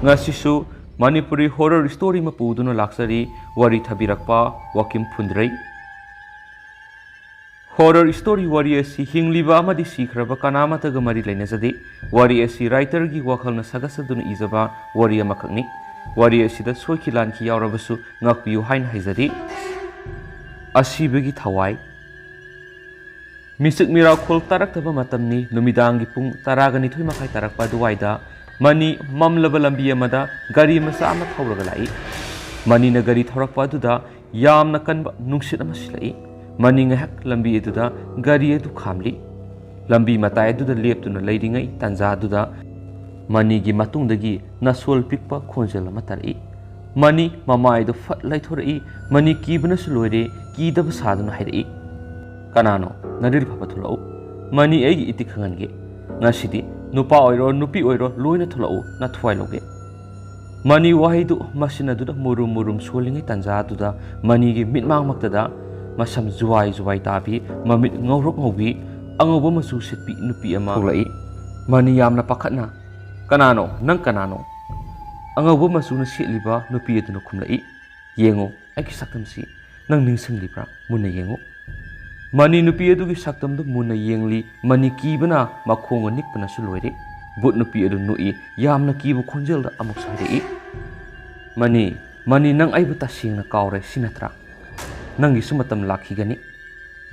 ngasisu Manipuri Horror Story mapuduna laksari Wari tabirakpa Wakim phundrei. Horror Story Wari asi hingliba amadi sikhraba kanamataga mari lainajadi. Wari asi writer gi wakhalna sagasaduna izaba wari amakakni. Wari asida soikilan ki yaurabasu ngakpiyu haina haizadi. Asibagee Thawai. Misik miracle taraktaba matamni numidangi pung taragani thui makai tarakpa duwaida mani mamlaba lambi amada gari masa ama thauraga lai. Mani na gari thorakpa aduda yamna kanba nungsit ama silai. Mani ngahak lambi aduda gari adu khamli. Lambi matai aduda leptuna leiringai tanja aduda mani gi matungdagi nasol pikpa khonjel ama tarai. Mani mamai do fat lai thorai mani kibna suloire kidaba saduna hairai. Kanano naril papa thulau mani egi iti khangange ngasidi nupa oiro nupi oiro loina thulau na thwai loge mani wahaidu masina duda murum murum solingai tanja duda mani gi mitmang maktada masam zuwai zuwai tabi mamit ngorok ngobi angoba masu setpi nupi ama tholai mani yamna pakhatna kanano nang kanano angoba masu na setliba nupi aduna khumlai yengo aki sakamsi nang ningsinglibra munna yengo Mani nupi adu gi saktam du muna yengli mani kibana makhonga nikpana su loire but nupi adu nui yamna kibu khonjel da amuk sari mani nang aibu tasingna kawre sinatra nangi sumatam lakhi gani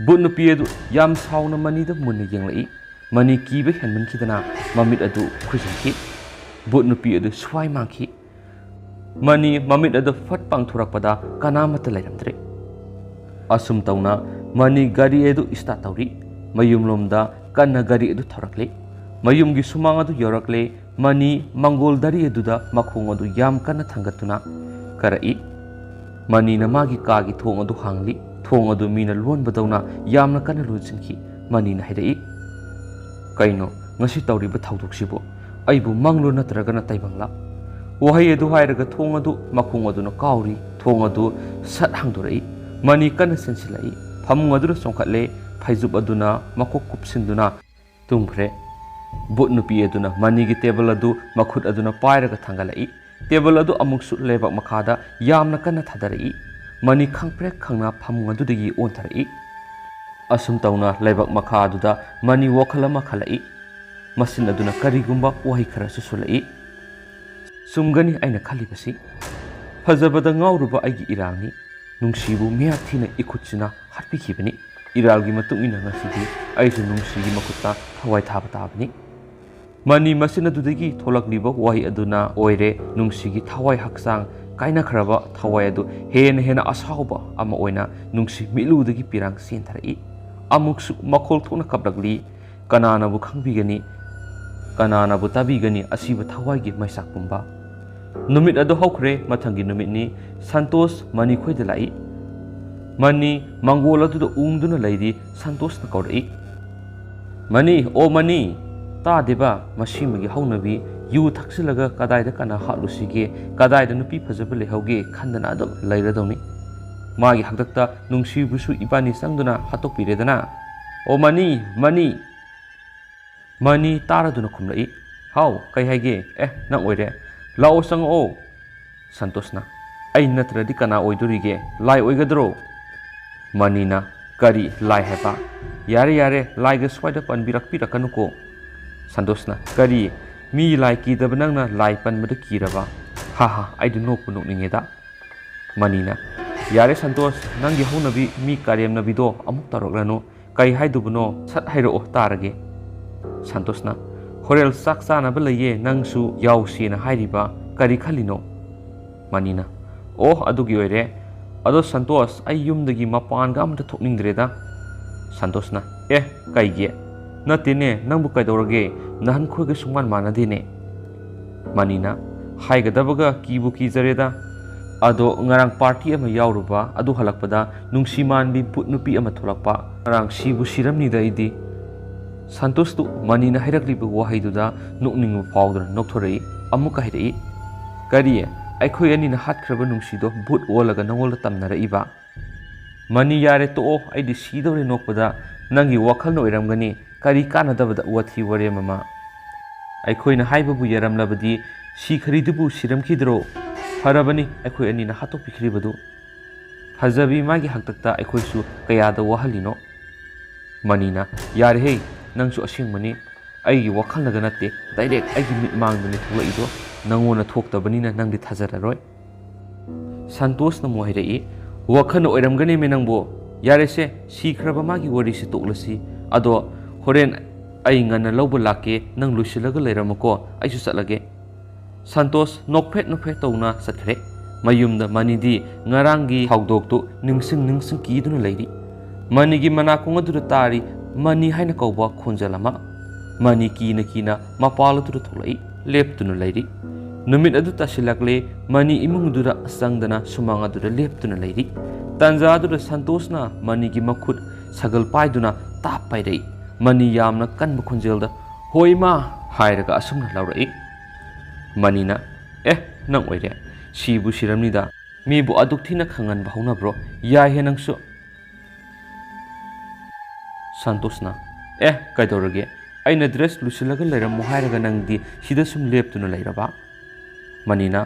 but nupi adu yam sauna mani da muna yenglai mani kibe henman khidana mamit adu khujinki but nupi adu swai mangki mani mamit adu fat pang thurakpada kanamata lairamdre asum tauna mani gari edu ista tauri mayum lomda kanna gari edu thorakle mayum gi sumang adu yorakle mani mangol dari edu da makhong adu yam kanna thangatuna karai mani na magi ka gi thong adu hangli thong adu mina lon badawna yamna kanna lujinki mani na haidai kaino ngasi tauri ba thaudok sibo aibu manglo natraga na taibangla wahai edu hairaga thong adu makhong adu na kauri thong adu sat hangdorai mani kanna sensilai Pamung aduna songkhatle phaijub aduna makok kupsinduna tungkhre but nupi aduna mani gi table adu makhut aduna pairaga thangalai table adu amuk su lebak makhada yamna kanna thadarai mani khangpre khangna phamung adu degi ontharai asum tauna lebak makha aduda mani wakhala makhalai masin aduna karigumba wahi khara su sulai sumgani aina khali basi fajabada ngauruba aigi irangni nungsibu mea thina ikutsina hatpi khibani iralgi matung ina ngasidi aisu nungsigi makutta thawai thaba tabani mani masina dudagi tholakliba wahi aduna oire nungsigi thawai haksang kaina kharaba thawai adu hena asauba ama oina nungsi miludagi pirang senthari amuksu makhol thona kaplagli kanana bu khangbigani kanana bu tabigani asiba thawai gi maisak pumba numit adu hokre mathangi numit ni santos mani khoida lai mani mangol adu ungduna laidi santos na kaurai mani o mani ta deba masimagi haunabi yu thaksilaga kadaida kana halusige kadaida nupi phajaba lehauge khandana adum lairadawni magi hakdakta nungsibusu ibani sangduna hatokpiredana o mani taraduna khumlai hau kai haige nang oire lao sang o santosna ai natradi kana oidurige lai oigadro manina kari lai heba yare lai ga swaida panbirak pirakanuko santosna kari mi lai ki dabanangna lai panmada kiraba ha ai du nok punuk ningeda manina yare santos nangi haunabi mi karyam nabido amuk taroklano kai haidubuno sat hairo tarage santosna horel saksa na balaye nangsu yausi na hairiba kari khalino manina adugi oire ado santos ai yumdagi mapan ga amta thokningdreda santosna kaige natine nangbu kaidorage nahan khoge sungman manadine manina haigadabaga kibu kizareda ado ngarang party ama yauruba adu halakpada nungsimanbi putnupi ama tholakpa ngarang sibu siramni da idi Santos tu manina hairakliba wahaiduda nukningu fawdra nokthorei amuka hairei kariye aikhoi ani na hatkraba nungsido but olaga nangolda tamnara iba mani yare to aidi sidore nokpada nangi wakhal no iramgani kari kanadabada wathi ware mama aikhoi na haibabu yaramlabadi sikhridubu siramkhidro farabani akhoi anina hatokpikribadu fajabi magi haktakta akhoi su kayada wahalino manina yar he nangsu asingmani aigi wakhalnaga natte direct aigi mitmangdani tholaido nangona thoktabanina nangdi thajararoi santosh na mohirai wakhana oiramgani me nangbo yarese sikhraba magi wari si toklasi ado horen ai ngana lawba lake nang lusilaga leiramako aisu chatlage santosh nokphet tawna sathre mayumda manidi ngarangi hawdoktu ningsing kiduna leiri manigi manakung adu tari mani haina kauba khonjalama mani kina mapalatu tholai leptuna leiri numit adu tasilakle mani imungdura sangdana sumanga dura leptuna leiri tanja adu santosna mani gi makhut sagal paiduna tap pairei mani yamna kanba khonjelda hoima hairaga asumna laurai manina nang oire sibu siramnida mibu adukthina khangan bahuna bro ya he nangsu santosna kaidorage aina dress lusilaga leiram hairaga nangdi sida sum leptuna leiraba manina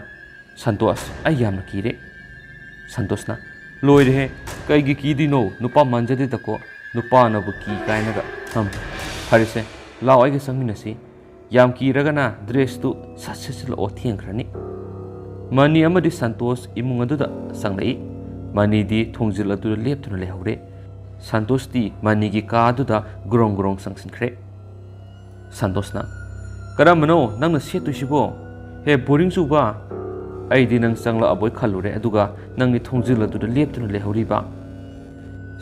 santos ayamna kire santosna loire he kaigi kidino nupa manjade dako nupa na bu ki kainaga harise lao aige sangminasi yam kiragana dress tu sassil o thiengrani mani amadi santos imung adu da sangai mani di thongjil adu leptuna lehore santos ti mani gi ka adu da grong sangsinkhre santosna karamano nangna setu sibo he boring suba ai di nang sangla aboy khalure aduga nang ni thongjil adu leptuna lehori ba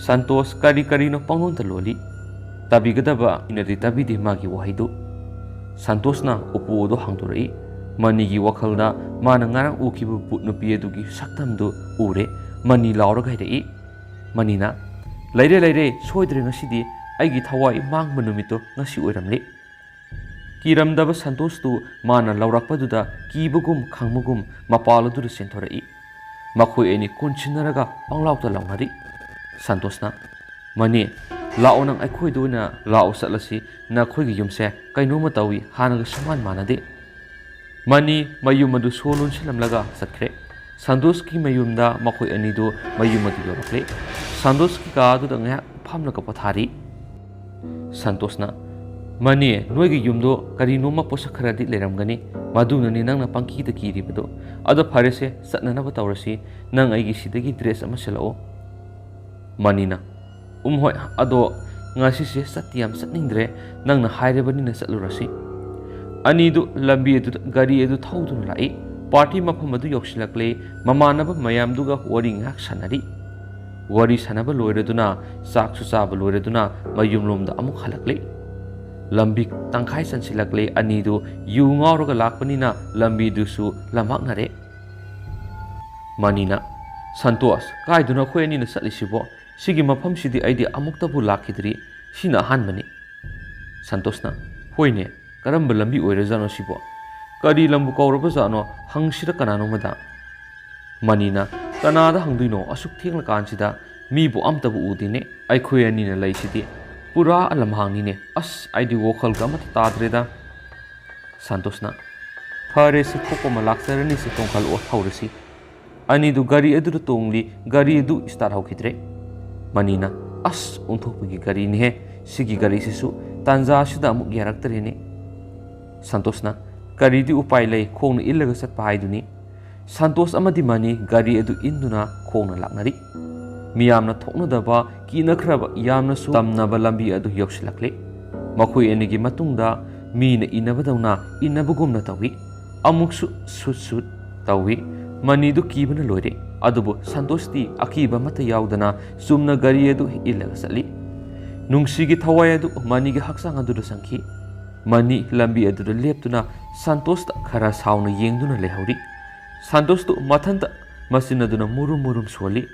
santos kari no pangon ta loli tabigadaba inadi tabidi magi wahaidu santosna upu do hangdorei mani gi wakhalda mana ngarang ukibu putnupi adugi saktamdu ure mani laura gaidei manina leire soidre ngasidi aigi thawai mangba numito ngasi oiramle kiramdaba santos tu mana laurakpaduda kibugum khangmugum mapaladuda senthorei makhoi eni konchinaraga panglauta laungari santosna mani lao nang aikhoi doina lao satlasi na khoi gi yumse kainoma tawi hanaga suman manade mani mayum adu solun silamlaga sakhre santos ki mayumda makhoi ani do mayum adu yorakle santos ki ka adu da ngya phamlaga pathari santosna mani noigi yumdo karinoma posakharadi leramgani madunani nangna pangki da kiribado ado pharese satnanaba tawrasi nang aigi sidagi dress ama selao manina hoi ado ngasi se satyam satningdre nangna hairebani na satlurasi ani du lambi du gari edu thaudun lai party mafam adu yoksilakle mamanaba mayam duga wari ngak sanari wari sanaba loireduna saksu saba loireduna mayumlomda amuk halakle lambi tangkhai sansilakle ani du yu ngawroga lakpanina lambi du su lamaknare manina santos kaiduna khoeni na satlisibo sigi mafam sidi aidi amuktabu lakhidri sina hanbani santosna hoine karamba lambi oirejano sibo kari lambu kawraba jano hangsira kanano mada manina kanada hangduino asuk thengla kansida mibu amtabu udine aikhoyani na laisidi pura alam hangnine as aidi wokhal gamat tadreda santosna fare se khopo malaksarani se tongkhal o thawresi ani du gari edu tongli gari edu star hawkhidre manina as unthopagi gari ni he sigi gari sisu tanja sida amuk yaraktarene santosna gari di upai lei khongna illaga satpa haiduni santos amadi mani gari edu induna khongna laknari miyamna thokna daba kinakhraba yamna su tamnaba lambi adu yoksilakle makhoi enigi matungda mina inabadawna inabugumna tawi amuksu sut tawi mani du kibana loire adubu santosti akiba mata yaudana sumna gari edu illaga sali nungsigi thawai edu mani gi haksang adu sangki mani lambi edu leptuna santosta khara sauna yengduna lehori santostu mathanta masinaduna murum soli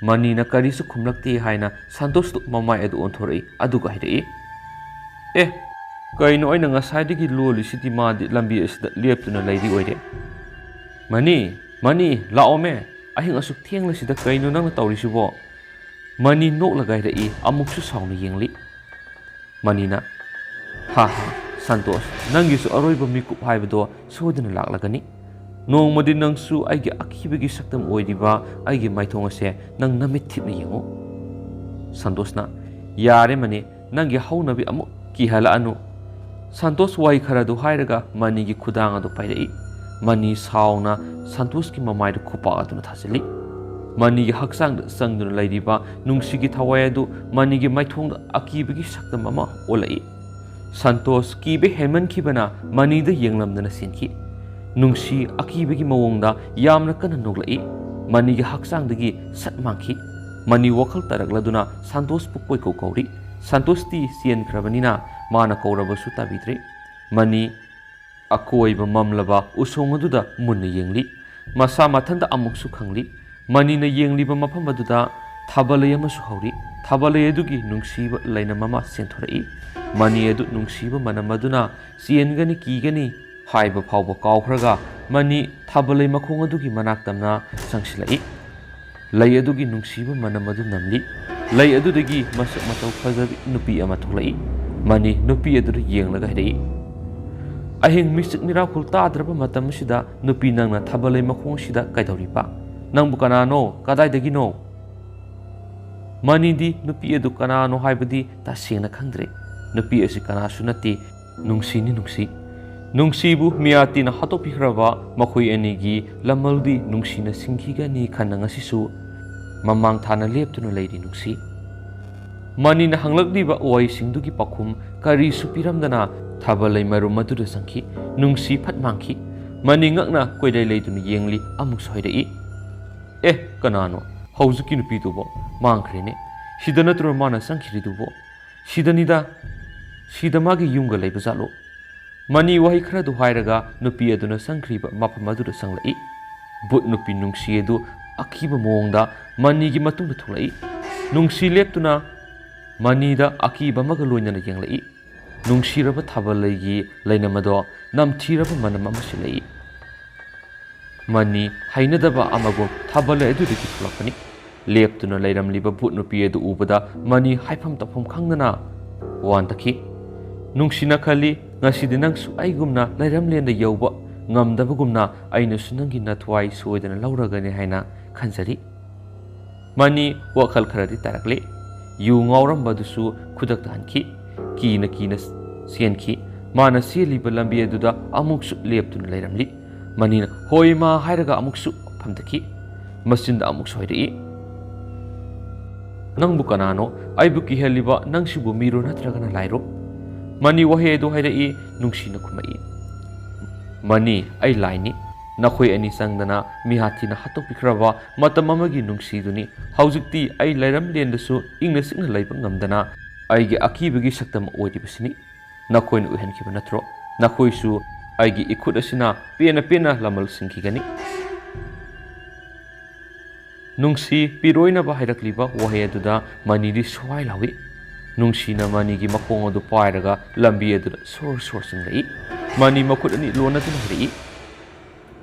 mani na kari su khumlakti haina santostu mamai edu onthorei adu ga hirei kaino aina ngasaidigi loli siti madi lambi asida leptuna leidi oire mani laome ahing asuk thiengla sida kaino nangna tawrisibo mani nok lagai rei amuksu sauna yengli manina ha Santos, nangisu aroiba mikup haibado soidana laklagani. Nongmadi nangsu aigi akibagi saktam oidiba aigi maithongase nang namit thipna yengo. Santos na yare mane nangi haunabi amu kihala anu. Santos wai kharadu hairaga mani gi khudang adu pairei. Mani sauna Santos ki mamai du khupa aduna thasili. Mani gi haksang da sangduna lairiba nungsigi thawai adu mani gi maithong da akibagi saktam ama olai. Santos kibe heman kibana mani da yenglamdana sinki. Nungsi akibagi mawongda yamna kana noglai. Mani gi haksang dagi sat mangki. Mani wakal tarakladuna Santos pukoi ko kauri. Santos ti sien krabanina mana kaurabasu tabidre. Mani akoiba mamlaba usongaduda munna yengli. Masa mathanda amuksu khangli. Mani na yengliba mafam aduda thabalay amasu hauri. Thabalay adugi nungsiba laina mama senthorei. Mani adu nungsiba manamaduna siengani kigani haiba phawba kawkhraga mani thabalay makhong adugi manaktamna sangsilai. Lay adugi nungsiba manamadu namli. Lay adudagi masak mataw fazabi nupi ama tholai. Mani nupi adu yenglaga hirei. Ahing misik miracle tadraba matam sida nupi nangna thabalay makhong sida kaidawriba. Nang bukanano kadaidagi no. Mani di nupi adu kanano haibadi ta sengna khangdre. Nupi asi kanasu nati nungsi ni nungsi. Nungsibu miyati na hatopikhraba makhoi anigi lamaldi nungsi na singhiga ni khananga sisu mamang thana leptuna leiri nungsi. Mani na hanglakdiba oi singdugi pakhum kari supiramdana thabalai marum maduda sangki nungsi phat mangki. Mani ngakna koidai leiduna yengli amuk soidai. Kanano hauzuki nupi tubo mangkhrene sidana tur mana sangkhiri tubo sidanida sidamagi yunga leiba jalo. Mani wahi khara du hairaga nupi aduna sangkhriba mapam adura sanglai. But nupi nungsi edu akiba mongda mani gi matungda tholai. Nungsi leptuna mani da akiba maga loinana yenglai. Nungsi raba thabalai gi lainamado namthiraba manam amasilai. Mani hainadaba amago thabalai edu diki tholakani. Leptuna lairamliba but nupi edu ubada mani haifam tapam khangdana wantaki. Nungsina khali ngasidi nangsu aigumna lairamlenda yauba ngamdabagumna ainasu nangi nathwai soidana lauragani haina khanjari. Mani wakhal kharadi tarakle. Yu ngaurambadusu khudakta hanki. Kina sienki. Mana sieliba lambi eduda amuksu leptuna lairamli. Manina hoi ma hairaga amuksu phamdaki. Masinda amuksu haidai. Nangbu kanano aibu kiheliba nangsibu miro natragana lairo. Mani wahe edu haidai nungsina kumai. Mani ai laini nakhoi ani sangdana mihatina hatopikhraba matam amagi nungsiduni haujikti ai lairam lendasu ingna sikna laiba ngamdana aigi akibagi saktam oidibasini nakhoina uhenkiba natro nakhoisu aigi ikhut asina pena lamal singkigani. Nungsi piroina ba hairakliba wahe eduda mani di swai lawi. Nungsi na mani gi makhong adu pairaga lambi eduda sor singlai. Mani makhut ani lona duna hirei.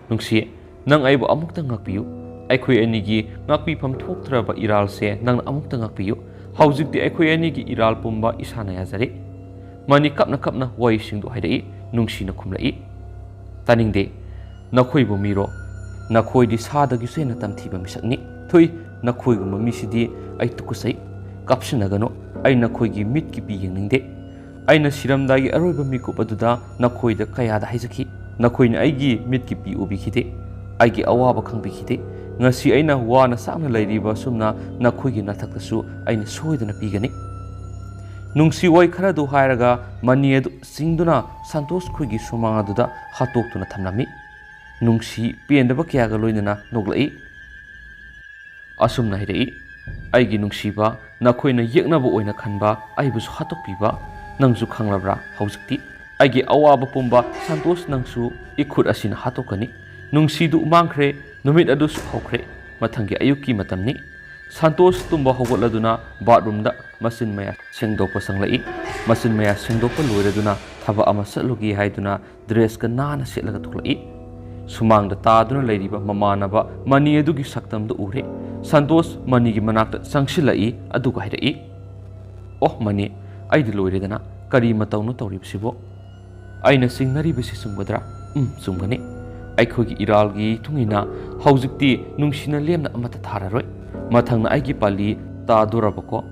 Nungsi nang aibu amukta ngakpiyu. Aikhoi anigi ngakpifam thoktraba iralse nang amukta ngakpiyu. Haujikti aikhoi anigi iral pumba isana yazare. Mani kapna wai singdu hairei nungsi na khumlai. Taningde nakhoi bu miro nakhoi di sadagi sena tamthiba misakni. Thui nakhoi gu mamisidi ai tukusai kapsinagano ai nakhoi gi mit ki pi yengningde. Aina siramdagi aroiba mikup aduda nakhoi da kayada haizaki. Nakhoi na aigi mit ki pi ubikite. Aigi awaba khangbikite. Ngasi aina wana sakna lairiba sumna nakhoi gi nathaktasu aina soidana pigani. Nungsi wai khara du hairaga mani edu singduna Santos khoi gi sumang aduda hatoktuna thamnami. Nungsi pendaba kyaga loinana noglai. Asumna hirei aigi nungsiba nakhoi na yeknaba oina khanba aibusu hatokpiba nangsu khanglabra haujikti aigi awaba pumba Santos nangsu ikhut asina hatokani. Nungsidu mangkhre numit adusu hokre mathangi ayuki matamni. Santos tumba hogotladuna bathroom da masin maya sengdopa sanglai. Masin maya sengdopa loiraduna thaba ama satlugi haiduna dress ka nana setlaga tholai. Sumang da taduna leiriba mamanaba mani adugi saktam da ure. Santos mani gi manakta sangsilai aduga haidai. Mani aidi loiredana kari matawnu tawribsibo. ꯑꯩꯅ ꯆꯤꯡꯅꯔꯤꯕꯁꯤ ꯆꯨꯝꯒꯗ꯭ꯔꯥ? ꯆꯨꯝꯒꯅꯤ꯫ ꯑꯩꯈꯣꯏꯒꯤ ꯏꯔꯥꯜꯒꯤ ꯇꯨꯡꯏꯟꯅ ꯍꯧꯖꯤꯛꯇꯤ ꯅꯨꯡꯁꯤꯅ ꯂꯦꯝꯅ ꯑꯃꯠꯇ ꯊꯥꯔꯔꯣꯏ꯫ ꯃꯊꯪꯅ ꯑꯩꯒꯤ ꯄꯥꯜꯂꯤ ꯇꯥꯗꯣꯔꯕꯀꯣ?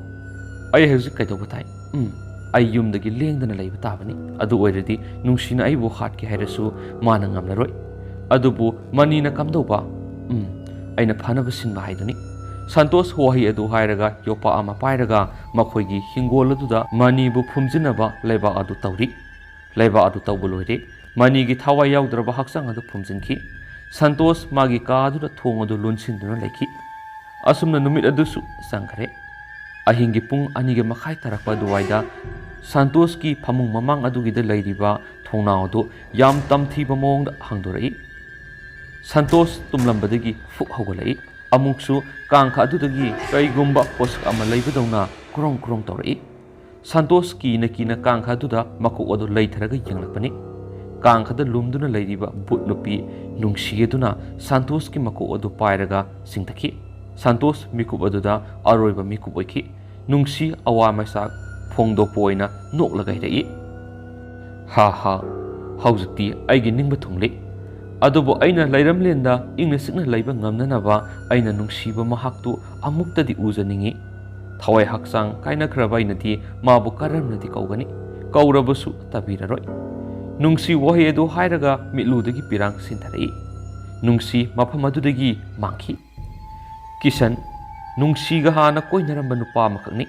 ꯑꯩ ꯍꯧꯖꯤꯛ ꯀꯩꯗꯧꯕ ꯇꯥꯏ? ꯑꯩ ꯌꯨꯝꯗꯒꯤ ꯂꯦꯡꯗꯅ ꯂꯩꯕ ꯇꯥꯕꯅꯤ꯫ ꯑꯗꯨ ꯑꯣꯏꯔꯗꯤ ꯅꯨꯡꯁꯤꯅ ꯑꯩꯕꯨ ꯍꯥꯠꯀꯦ ꯍꯥꯏꯔꯁꯨ ꯃꯥꯅ ꯉꯝꯂꯔꯣꯏ꯫ ꯑꯗꯨꯕꯨ ꯃꯅꯤꯅ ꯀꯝꯗꯧꯕ? ꯑꯩꯅ ꯐꯅꯕ ꯁꯤꯟꯕ ꯍꯥꯏꯗꯨꯅꯤ꯫ ꯁꯟꯇꯣꯁ ꯋꯥꯍꯩ ꯑꯗꯨ ꯍꯥꯏꯔꯒ ꯌꯣꯄꯥꯛ ꯑꯃ ꯄꯥꯏꯔꯒ ꯃꯈꯣꯏꯒꯤ ꯍꯤꯡꯒꯣꯜ ꯑꯗꯨꯗ ꯃꯅꯤꯕꯨ ꯐꯨꯝꯖꯤꯟꯅꯕ ꯂꯩꯕꯥꯛ ꯑꯗꯨ ꯇꯧꯔꯤ꯫ ꯂꯩꯕꯥꯛ ꯑꯗꯨ ꯇꯧꯕ ꯂꯣꯏꯔꯦ꯫ ꯃꯅꯤꯒꯤ ꯊꯋꯥꯏ ꯌꯥꯎꯗ꯭ꯔꯕ ꯍꯛꯆꯥꯡ ꯑꯗꯨ ꯐꯨꯝꯖꯤꯟꯈꯤ꯫ ꯁꯟꯇꯣꯁ ꯃꯥꯒꯤ ꯀꯥ ꯑꯗꯨꯗ ꯊꯣꯡ ꯑꯗꯨ ꯂꯣꯟꯁꯤꯟꯗꯨꯅ ꯂꯩꯈꯤ꯫ ꯑꯁꯨꯝꯅ ꯅꯨꯃꯤꯠ ꯑꯗꯨꯁꯨ ꯆꯪꯈ꯭ꯔꯦ꯫ ꯑꯍꯤꯡꯒꯤ ꯄꯨꯡ 2:30 ꯇꯥꯔꯛꯄ ꯑꯗꯨꯋꯥꯏꯗ ꯁꯟꯇꯣꯁꯀꯤ ꯐꯃꯨꯡ ꯃꯃꯥꯡ ꯑꯗꯨꯒꯤꯗ ꯂꯩꯔꯤꯕ ꯊꯣꯡꯅꯥꯎ ꯑꯗꯨ ꯌꯥꯝ ꯇꯝꯊꯤꯕ ꯃꯑꯣꯡꯗ ꯍꯥꯡꯗꯣꯔꯛꯏ꯫ ꯁꯟꯇꯣꯁ ꯇꯨꯝꯂꯝꯕꯗꯒꯤ ꯐꯨꯛ ꯍꯧꯒꯠꯂꯛꯏ꯫ ꯑꯃꯨꯛꯁꯨ ꯀꯥꯡꯈ ꯑꯗꯨꯗꯒꯤ ꯀꯩꯒꯨꯝꯕ ꯄꯣꯠꯁꯛ ꯑꯃ ꯂꯩꯕꯗꯧꯅ ꯀ꯭ꯔꯣꯡ ꯀ꯭ꯔꯣꯡ ꯇꯧꯔꯛꯏ꯫ ꯁꯟꯇꯣꯁ ꯀꯤꯅ ꯀꯤꯅ ꯀꯥꯡꯈ ꯑꯗꯨꯗ ꯃꯀꯣꯛ ꯑꯗꯨ ꯂꯩꯊꯔꯒ ꯌꯦꯡꯂꯛꯄꯅꯤ꯫ ꯀꯥꯡꯈꯗ ꯂꯨꯝꯗꯨꯅ ꯂꯩꯔꯤꯕ ꯕꯨꯠ ꯅꯨꯄꯤ ꯅꯨꯡꯁꯤ ꯑꯗꯨꯅ ꯁꯟꯇꯣꯁꯀꯤ ꯃꯀꯣꯛ ꯑꯗꯨ ꯄꯥꯏꯔꯒ ꯆꯤꯡꯊꯈꯤ꯫ ꯁꯟꯇꯣꯁ ꯃꯤꯀꯨꯞ ꯑꯗꯨꯗ ꯑꯔꯣꯏꯕ ꯃꯤꯀꯨꯞ ꯑꯣꯏꯈꯤ꯫ ꯅꯨꯡꯁꯤ ꯑꯋꯥꯃꯩꯁꯥꯛ ꯐꯣꯡꯗꯣꯛꯄ ꯑꯣꯏꯅ ꯅꯣꯛꯂꯒ ꯍꯥꯏꯔꯛꯏ, ꯍꯥ ꯍꯥ, ꯍꯧꯖꯤꯛꯇꯤ ꯑꯩꯒꯤ ꯅꯤꯡꯕ ꯊꯨꯡꯂꯤ꯫ ꯑꯗꯨꯕꯨ ꯑꯩꯅ ꯂꯩꯔꯝꯂꯦꯟꯗ ꯏꯪꯅ ꯆꯤꯛꯅ ꯂꯩꯕ ꯉꯝꯅꯅꯕ ꯑꯩꯅ ꯅꯨꯡꯁꯤꯕ ꯃꯍꯥꯛꯇꯨ ꯑꯃꯨꯛꯇꯗꯤ ꯎꯖꯅꯤꯡꯉꯤ꯫ ꯊꯋꯥꯏ ꯍꯛꯆꯥꯡ ꯀꯥꯏꯅꯈ꯭ꯔꯕ ꯑꯩꯅꯗꯤ ꯃꯥꯕꯨ ꯀꯔꯝꯅꯗꯤ ꯀꯧꯒꯅꯤ? ꯀꯧꯔꯕꯁꯨ ꯇꯥꯕꯤꯔꯔꯣꯏ꯫ ꯅꯨꯡꯁꯤ ꯋꯥꯍꯩ ꯑꯗꯨ ꯍꯥꯏꯔꯒ ꯃꯤꯠꯂꯨꯗꯒꯤ ꯄꯤꯔꯥꯡ ꯁꯤꯟꯊꯔꯛꯏ꯫ ꯅꯨꯡꯁꯤ ꯃꯐꯝ ꯑꯗꯨꯗꯒꯤ ꯃꯥꯡꯈꯤ꯫ ꯀꯤꯁꯟ ꯅꯨꯡꯁꯤꯒ ꯍꯥꯟꯅ ꯀꯣꯏꯅꯔꯝꯕ ꯅꯨꯄꯥ ꯑꯃꯈꯛꯅꯤ꯫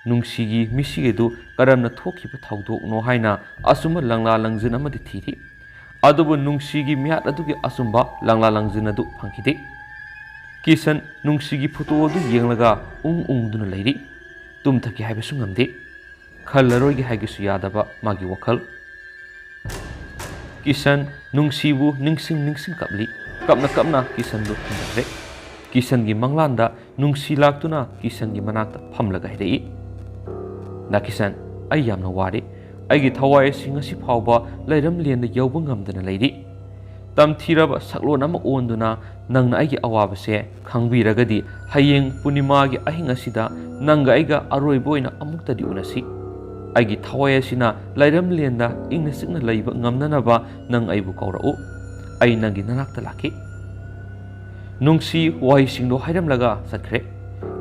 ꯅꯨꯡꯁꯤꯒꯤ ꯃꯤꯁꯤ ꯑꯗꯨ ꯀꯔꯝꯅ ꯊꯣꯛꯈꯤꯕ ꯊꯧꯗꯣꯛꯅꯣ ꯍꯥꯏꯅ ꯑꯆꯨꯝꯕ ꯂꯪꯂꯥ ꯂꯪꯖꯤꯟ ꯑꯃꯗꯤ ꯊꯤꯔꯤ꯫ ꯑꯗꯨꯕꯨ ꯅꯨꯡꯁꯤꯒꯤ ꯃꯤꯌꯥꯠ ꯑꯗꯨꯒꯤ ꯑꯆꯨꯝꯕ ꯂꯪꯂꯥ ꯂꯪꯖꯤꯟ ꯑꯗꯨ ꯐꯪꯈꯤꯗꯦ꯫ ꯀꯤꯁꯟ ꯅꯨꯡꯁꯤꯒꯤ ꯐꯣꯇꯣ ꯑꯗꯨ ꯌꯦꯡꯂꯒ ꯎꯪꯗꯨꯅ ꯂꯩꯔꯤ꯫ ꯇꯨꯝꯊꯒꯦ ꯍꯥꯏꯕꯁꯨ ꯉꯝꯗꯦ꯫ ꯈꯜꯂꯔꯣꯏꯒꯦ ꯍꯥꯏꯒꯦꯁꯨ ꯌꯥꯗꯕ ꯃꯥꯒꯤ ꯋꯥꯈꯜ꯫ ꯀꯤꯁꯟ ꯅꯨꯡꯁꯤꯕꯨ ꯅꯤꯡꯁꯤꯡ ꯀꯞꯂꯤ꯫ ꯀꯞꯅ ꯀꯤꯁꯟꯗꯨ ꯊꯦꯡꯅꯈ꯭ꯔꯦ꯫ ꯀꯤꯁꯟꯒꯤ ꯃꯪꯂꯥꯟꯗ ꯅꯨꯡꯁꯤ ꯂꯥꯛꯇꯨꯅ ꯀꯤꯁꯟꯒꯤ ꯃꯅꯥꯛꯇ ꯐꯝꯂꯒ ꯍꯥꯏꯔꯛꯏ, ꯅꯥ ꯀꯤꯁꯟ, ꯑꯩ ꯌꯥꯝꯅ ꯋꯥꯔꯦ꯫ ꯑꯩꯒꯤ ꯊꯋꯥꯏ ꯑꯁꯤ ꯉꯁꯤ ꯐꯥꯎꯕ ꯂꯩꯔꯝꯂꯦꯟꯗ ꯌꯧꯕ ꯉꯝꯗꯅ ꯂꯩꯔꯤ꯫ ꯇꯝꯊꯤꯔꯕ ꯁꯛꯂꯣꯟ ꯑꯃ ꯑꯣꯟꯗꯨꯅ ꯅꯪꯅ ꯑꯩꯒꯤ ꯑꯋꯥꯕꯁꯦ ꯈꯪꯕꯤꯔꯒꯗꯤ ꯍꯌꯦꯡ ꯄꯨꯔꯅꯤꯃꯥꯒꯤ ꯑꯍꯤꯡ ꯑꯁꯤꯗ ꯅꯪꯒ ꯑꯩꯒ ꯑꯔꯣꯏꯕ ꯑꯣꯏꯅ ꯑꯃꯨꯛꯇꯗꯤ ꯎꯅꯁꯤ꯫ ꯑꯩꯒꯤ ꯊꯋꯥꯏ ꯑꯁꯤꯅ ꯂꯩꯔꯝꯂꯦꯟꯗ ꯏꯪꯅ ꯆꯤꯛꯅ ꯂꯩꯕ ꯉꯝꯅꯅꯕ ꯅꯪ ꯑꯩꯕꯨ ꯀꯧꯔꯛꯎ꯫ ꯑꯩ ꯅꯪꯒꯤ ꯅꯅꯥꯛꯇ ꯂꯥꯛꯈꯤ꯫ ꯅꯨꯡꯁꯤ ꯋꯥꯍꯩꯁꯤꯡꯗꯣ ꯍꯥꯏꯔꯝꯂꯒ ꯆꯠꯈ꯭ꯔꯦ꯫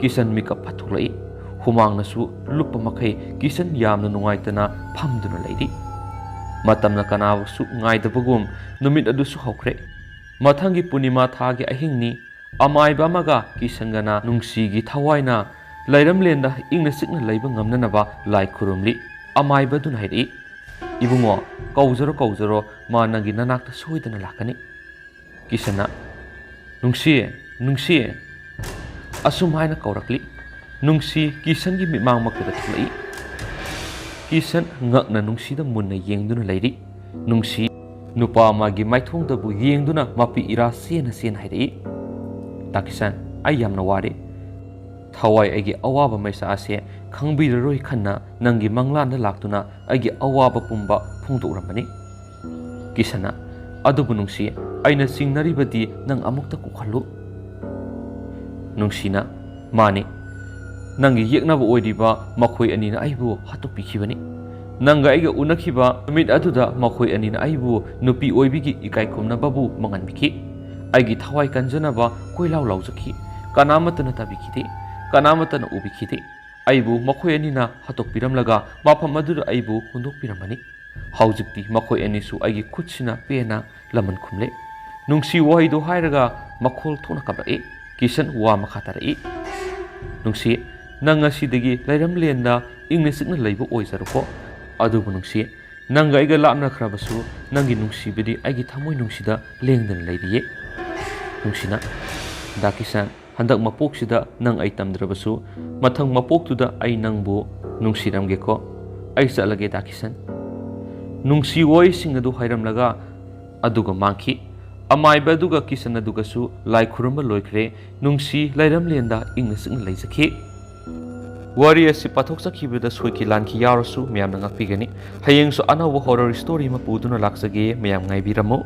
ꯀꯤꯁꯟ ꯃꯤꯀꯞ ꯐꯠ ꯊꯣꯛꯂꯛꯏ꯫ ꯍꯨꯃꯥꯡꯅꯁꯨ ꯂꯨꯞꯄ ꯃꯈꯩ ꯀꯤꯁꯟ ꯌꯥꯝꯅ ꯅꯨꯡꯉꯥꯏꯇꯅ ꯐꯝꯗꯨꯅ ꯂꯩꯔꯤ꯫ ꯃꯇꯝꯅ ꯀꯅꯥꯕꯨꯁꯨ ꯉꯥꯏꯗꯕꯒꯨꯝ ꯅꯨꯃꯤꯠ ꯑꯗꯨꯁꯨ ꯍꯧꯈ꯭ꯔꯦ꯫ ꯃꯊꯪꯒꯤ ꯄꯨꯔꯅꯤꯃꯥ ꯊꯥꯒꯤ ꯑꯍꯤꯡꯅꯤ꯫ ꯑꯃꯥꯏꯕ ꯑꯃꯒ ꯀꯤꯁꯟꯒꯅ ꯅꯨꯡꯁꯤꯒꯤ ꯊꯋꯥꯏꯅ ꯂꯩꯔꯝꯂꯦꯟꯗ ꯏꯪꯅ ꯆꯤꯛꯅ ꯂꯩꯕ ꯉꯝꯅꯅꯕ ꯂꯥꯏ ꯈꯨꯔꯨꯝꯂꯤ꯫ ꯑꯃꯥꯏꯕꯗꯨꯅ ꯍꯥꯏꯔꯛꯏ, ꯏꯕꯨꯡꯉꯣ, ꯀꯧꯖꯔꯣ, ꯃꯥ ꯅꯪꯒꯤ ꯅꯅꯥꯛꯇ ꯁꯣꯏꯗꯅ ꯂꯥꯛꯀꯅꯤ꯫ ꯀꯤꯁꯟꯅ, ꯅꯨꯡꯁꯤ, ꯑꯁꯨꯝ ꯍꯥꯏꯅ ꯀꯧꯔꯛꯂꯤ꯫ ꯅꯨꯡꯁꯤ ꯀꯤꯁꯟꯒꯤ ꯃꯤꯠꯃꯥꯡꯃꯛꯇꯗ ꯊꯣꯛꯂꯛꯏ꯫ ꯀꯤꯁꯟ ꯉꯛꯅ ꯅꯨꯡꯁꯤꯗ ꯃꯨꯟꯅ ꯌꯦꯡꯗꯨꯅ ꯂꯩꯔꯤ꯫ ꯅꯨꯡꯁꯤ ꯅꯨꯄꯥ ꯑꯃꯒꯤ ꯃꯥꯏꯊꯣꯡꯗꯕꯨ ꯌꯦꯡꯗꯨꯅ ꯃꯄꯤ ꯏꯔꯥ ꯆꯦꯅ ꯍꯥꯏꯔꯛꯏ, ꯇꯥ ꯀꯤꯁꯟ, ꯑꯩ ꯌꯥꯝꯅ ꯋꯥꯔꯦ꯫ ꯊꯋꯥꯏ ꯑꯩꯒꯤ ꯑꯋꯥꯕ ꯃꯩꯁꯥ ꯑꯁꯦ ꯈꯪꯕꯤꯔꯔꯣꯏ ꯈꯟꯅ ꯅꯪꯒꯤ ꯃꯪꯂꯥꯟꯗ ꯂꯥꯛꯇꯨꯅ ꯑꯩꯒꯤ ꯑꯋꯥꯕ ꯄꯨꯝꯕ ꯐꯣꯡꯗꯣꯛꯔꯝꯕꯅꯤ꯫ ꯀꯤꯁꯟꯅ, ꯑꯗꯨꯕꯨ ꯅꯨꯡꯁꯤ, ꯑꯩꯅ ꯆꯤꯡꯅꯔꯤꯕꯗꯤ ꯅꯪ ꯑꯃꯨꯛꯇ ꯀꯣꯛꯍꯜꯂꯨ꯫ ꯅꯨꯡꯁꯤꯅ, ꯃꯥꯅꯤ, ꯅꯪꯒꯤ ꯌꯦꯛꯅꯕ ꯑꯣꯏꯔꯤꯕ ꯃꯈꯣꯏ ꯑꯅꯤꯅ ꯑꯩꯕꯨ ꯍꯥꯠꯇꯣꯛꯄꯤꯈꯤꯕꯅꯤ꯫ ꯅꯪꯒ ꯑꯩꯒ ꯎꯅꯈꯤꯕ ꯅꯨꯃꯤꯠ ꯑꯗꯨꯗ ꯃꯈꯣꯏ ꯑꯅꯤꯅ ꯑꯩꯕꯨ ꯅꯨꯄꯤ ꯑꯣꯏꯕꯤꯒꯤ ꯏꯀꯥꯏ ꯈꯨꯝꯅꯕꯕꯨ ꯃꯪꯍꯟꯕꯤꯈꯤ꯫ ꯑꯩꯒꯤ ꯊꯋꯥꯏ ꯀꯟꯖꯅꯕ ꯀꯣꯏꯂꯥꯎ ꯂꯥꯎꯖꯈꯤ꯫ ꯀꯅꯥꯃꯠꯇꯅ ꯇꯥꯕꯤꯈꯤꯗꯦ, ꯀꯅꯥꯃꯠꯇꯅ ꯎꯕꯤꯈꯤꯗꯦ꯫ ꯑꯩꯕꯨ ꯃꯈꯣꯏ ꯑꯅꯤꯅ ꯍꯥꯠꯇꯣꯛꯄꯤꯔꯝꯂꯒ ꯃꯐꯝ ꯑꯗꯨꯗ ꯑꯩꯕꯨ ꯍꯨꯟꯗꯣꯛꯄꯤꯔꯝꯕꯅꯤ꯫ ꯍꯧꯖꯤꯛꯇꯤ ꯃꯈꯣꯏ ꯑꯅꯤꯁꯨ ꯑꯩꯒꯤ ꯈꯨꯠꯁꯤꯅ ꯄꯦꯟꯅ ꯂꯃꯟ ꯈꯨꯝꯂꯦ꯫ ꯅꯨꯡꯁꯤ ꯋꯥꯍꯩꯗꯨ ꯍꯥꯏꯔꯒ ꯃꯈꯣꯜ ꯊꯣꯛꯅ ꯀꯞꯂꯛꯏ꯫ ꯀꯤꯁꯟ ꯋꯥ ꯃꯈꯥ ꯇꯥꯔꯛꯏ, ꯅꯨꯡꯁꯤ, ꯅꯪ ꯉꯁꯤꯗꯒꯤ ꯂꯩꯔꯝꯂꯦꯟꯗ ꯏꯪꯅ ꯆꯤꯛꯅ ꯂꯩꯕ ꯑꯣꯏꯖꯔꯣꯀꯣ꯫ ꯑꯗꯨꯕꯨ ꯅꯨꯡꯁꯤ, ꯅꯪꯒ ꯑꯩꯒ ꯂꯥꯞꯅꯈ꯭ꯔꯕꯁꯨ ꯅꯪꯒꯤ ꯅꯨꯡꯁꯤꯕꯗꯤ ꯑꯩꯒꯤ ꯊꯃꯣꯏ ꯅꯨꯡꯁꯤꯗ ꯂꯦꯡꯗꯅ ꯂꯩꯔꯤꯌꯦ꯫ ꯅꯨꯡꯁꯤꯅ, ꯗꯥ ꯀꯤꯁꯟ, ꯍꯟꯗꯛ ꯃꯄꯣꯛꯁꯤꯗ ꯅꯪ ꯑꯩ ꯇꯝꯗ꯭ꯔꯕꯁꯨ ꯃꯊꯪ ꯃꯄꯣꯛꯇꯨꯗ ꯑꯩ ꯅꯪꯕు ꯅꯨꯡꯁꯤꯔꯝꯒꯦꯀꯣ꯫ ꯑꯩ ꯆꯠꯂꯒꯦ ꯗꯥ ꯀꯤꯁꯟ꯫ ꯅꯨꯡꯁꯤ ꯋꯥꯍꯩꯁꯤꯡ ꯑꯗꯨ ꯍꯥꯏꯔꯝꯂꯒ ꯑꯗꯨꯒ ꯃꯥꯡꯈꯤ꯫ ꯑꯃꯥꯏꯕ ꯑꯗꯨꯒ ꯀꯤꯁꯟ ꯑꯗꯨꯒꯁꯨ ꯂꯥꯏ ꯈꯨꯔꯨꯝꯕ ꯂꯣꯏꯈ꯭ꯔꯦ꯫ ꯅꯨꯡꯁꯤ ꯂꯩꯔꯝꯂꯦꯟꯗ ꯏꯪꯅ ꯆꯤꯛꯅ ꯂꯩꯖꯈꯤ꯫ ꯋꯥꯔꯤ ꯑꯁꯤ ꯄꯥꯊꯣꯛꯆꯈꯤꯕꯗ ꯁꯣꯏꯈꯤ ꯂꯥꯟꯈꯤ ꯌꯥꯎꯔꯁꯨ ꯃꯌꯥꯝꯅ ꯉꯥꯛꯄꯤꯒꯅꯤ꯫ ꯍꯌꯦꯡꯁꯨ ꯑꯅꯧꯕ ꯍꯣꯔꯔ ꯁ꯭ꯇꯣꯔꯤ ꯑꯃ ꯄꯨꯗꯨꯅ ꯂꯥꯛꯆꯒꯦ, ꯃꯌꯥꯝ ꯉꯥꯏꯕꯤꯔꯝꯃꯨ꯫